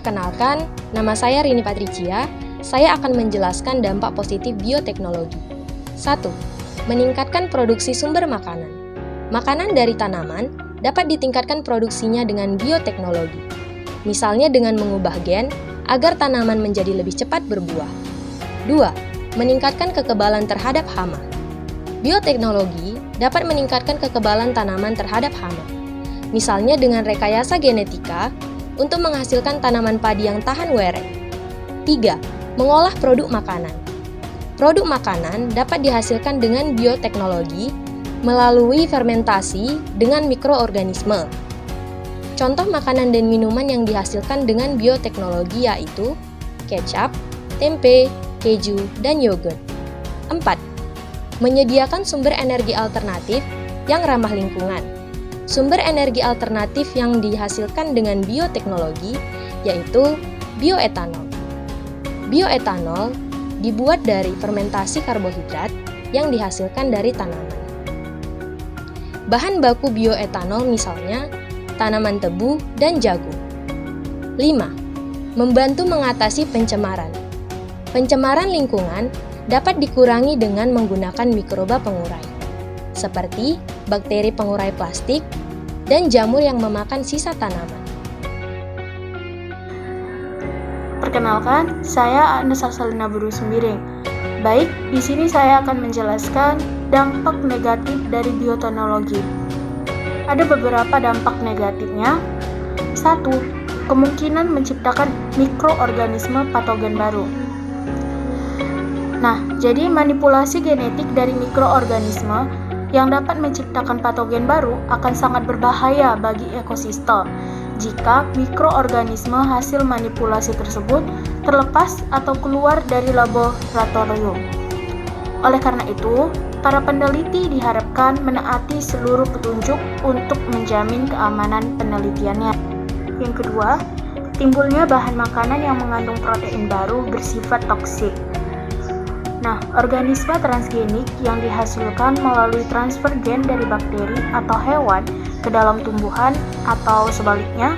Perkenalkan, nama saya Rini Patricia. Saya akan menjelaskan dampak positif bioteknologi. 1. Meningkatkan produksi sumber makanan. Makanan dari tanaman dapat ditingkatkan produksinya dengan bioteknologi. Misalnya dengan mengubah gen agar tanaman menjadi lebih cepat berbuah. 2. Meningkatkan kekebalan terhadap hama. Bioteknologi dapat meningkatkan kekebalan tanaman terhadap hama. Misalnya dengan rekayasa genetika untuk menghasilkan tanaman padi yang tahan werek. 3. Mengolah produk makanan. Produk makanan dapat dihasilkan dengan bioteknologi melalui fermentasi dengan mikroorganisme. Contoh makanan dan minuman yang dihasilkan dengan bioteknologi yaitu kecap, tempe, keju, dan yogurt. 4. Menyediakan sumber energi alternatif yang ramah lingkungan. Sumber energi alternatif yang dihasilkan dengan bioteknologi yaitu bioetanol. Bioetanol dibuat dari fermentasi karbohidrat yang dihasilkan dari tanaman. Bahan baku bioetanol misalnya tanaman tebu dan jagung. 5. Membantu mengatasi pencemaran. Pencemaran lingkungan dapat dikurangi dengan menggunakan mikroba pengurai, seperti bakteri pengurai plastik dan jamur yang memakan sisa tanaman. Perkenalkan, saya Agnes Arsalina Buru Sembiring. Baik, di sini saya akan menjelaskan dampak negatif dari bioteknologi. Ada beberapa dampak negatifnya. 1. Kemungkinan menciptakan mikroorganisme patogen baru. Nah, jadi manipulasi genetik dari mikroorganisme yang dapat menciptakan patogen baru akan sangat berbahaya bagi ekosistem jika mikroorganisme hasil manipulasi tersebut terlepas atau keluar dari laboratorium. Oleh karena itu, para peneliti diharapkan menaati seluruh petunjuk untuk menjamin keamanan penelitiannya. Yang kedua, timbulnya bahan makanan yang mengandung protein baru bersifat toksik. Nah, organisme transgenik yang dihasilkan melalui transfer gen dari bakteri atau hewan ke dalam tumbuhan atau sebaliknya,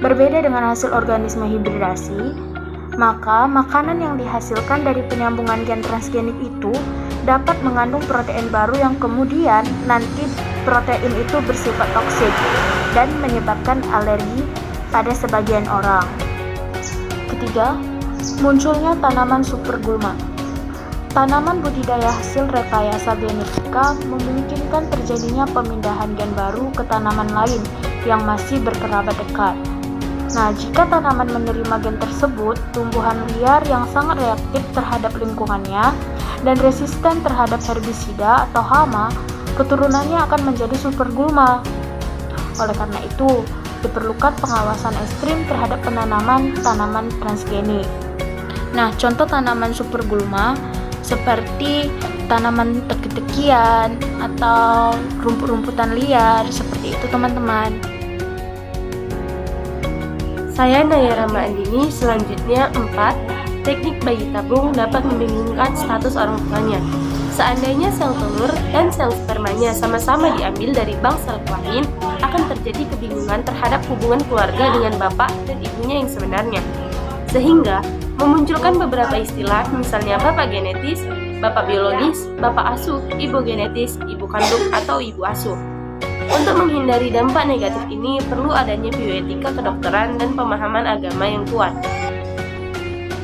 berbeda dengan hasil organisme hibridasi, maka makanan yang dihasilkan dari penyambungan gen transgenik itu dapat mengandung protein baru yang kemudian nanti protein itu bersifat toksik dan menyebabkan alergi pada sebagian orang. Ketiga, munculnya tanaman supergulma. Tanaman budidaya hasil rekayasa genetika memungkinkan terjadinya pemindahan gen baru ke tanaman lain yang masih berkerabat dekat. Nah, jika tanaman menerima gen tersebut, tumbuhan liar yang sangat reaktif terhadap lingkungannya dan resisten terhadap herbisida atau hama, keturunannya akan menjadi supergulma. Oleh karena itu, diperlukan pengawasan ekstrim terhadap penanaman tanaman transgenik. Nah, contoh tanaman supergulma seperti tanaman teki-tekian atau rumput-rumputan liar, seperti itu teman-teman. Saya Naya Rama Andini. Selanjutnya 4. Teknik bayi tabung dapat membingungkan status orang tuanya. Seandainya sel telur dan sel spermanya sama-sama diambil dari bank sel kelamin, akan terjadi kebingungan terhadap hubungan keluarga dengan bapak dan ibunya yang sebenarnya. Sehingga memunculkan beberapa istilah, misalnya bapak genetis, bapak biologis, bapak asuh, ibu genetis, ibu kandung, atau ibu asuh. Untuk menghindari dampak negatif ini, perlu adanya bioetika kedokteran dan pemahaman agama yang kuat.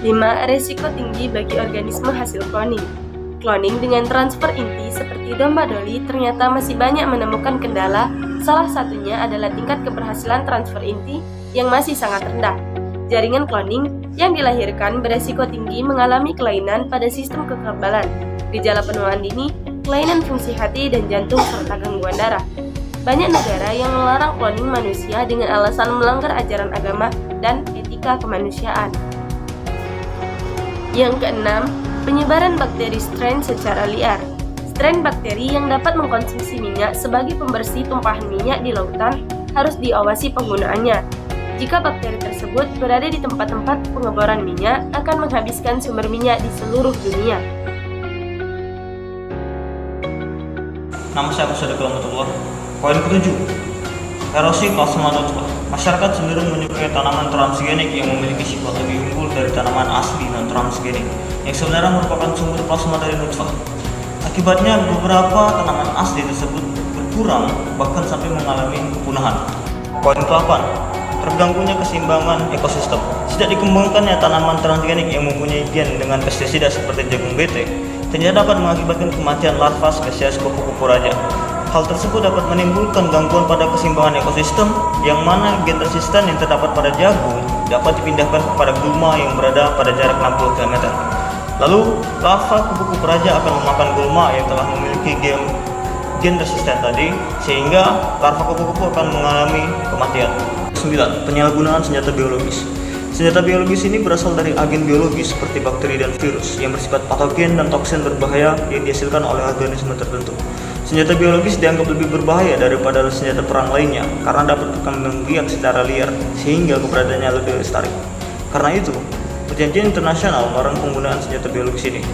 5. Resiko tinggi bagi organisme hasil cloning. Cloning dengan transfer inti seperti domba doli ternyata masih banyak menemukan kendala, salah satunya adalah tingkat keberhasilan transfer inti yang masih sangat rendah. Jaringan cloning yang dilahirkan beresiko tinggi mengalami kelainan pada sistem kekebalan, gejala penuaan dini, kelainan fungsi hati dan jantung, serta gangguan darah. Banyak negara yang melarang cloning manusia dengan alasan melanggar ajaran agama dan etika kemanusiaan. Yang keenam, penyebaran bakteri strain secara liar. Strain bakteri yang dapat mengkonsumsi minyak sebagai pembersih tumpahan minyak di lautan harus diawasi penggunaannya. Jika bakteri tersebut berada di tempat-tempat pengeboran minyak, akan menghabiskan sumber minyak di seluruh dunia. Nama saya Pusada Kelamutullah. Poin ke-7. Erosi plasma nutfah. Masyarakat cenderung menyukai tanaman transgenik yang memiliki sifat lebih unggul dari tanaman asli non-transgenik, yang sebenarnya merupakan sumber plasma dari nutfah. Akibatnya, beberapa tanaman asli tersebut berkurang, bahkan sampai mengalami kepunahan. Poin ke-8, terganggunya keseimbangan ekosistem. Sejak dikembangkannya tanaman transgenik yang mempunyai gen dengan pestisida seperti jagung bete, ternyata dapat mengakibatkan kematian larva spesies kupu-kupu raja. Hal tersebut dapat menimbulkan gangguan pada keseimbangan ekosistem, yang mana gen resisten yang terdapat pada jagung dapat dipindahkan kepada gulma yang berada pada jarak 60 km. Lalu, larva kupu-kupu raja akan memakan gulma yang telah memiliki gen resisten tadi, sehingga larva kupu-kupu akan mengalami kematian. 9. Penyalahgunaan senjata biologis. Senjata biologis ini berasal dari agen biologis seperti bakteri dan virus yang bersifat patogen dan toksin berbahaya yang dihasilkan oleh organisme tertentu. Senjata biologis dianggap lebih berbahaya daripada senjata perang lainnya karena dapat berkembang biak secara liar sehingga keberadaannya lebih lestari. Karena itu, perjanjian internasional melarang penggunaan senjata biologis ini.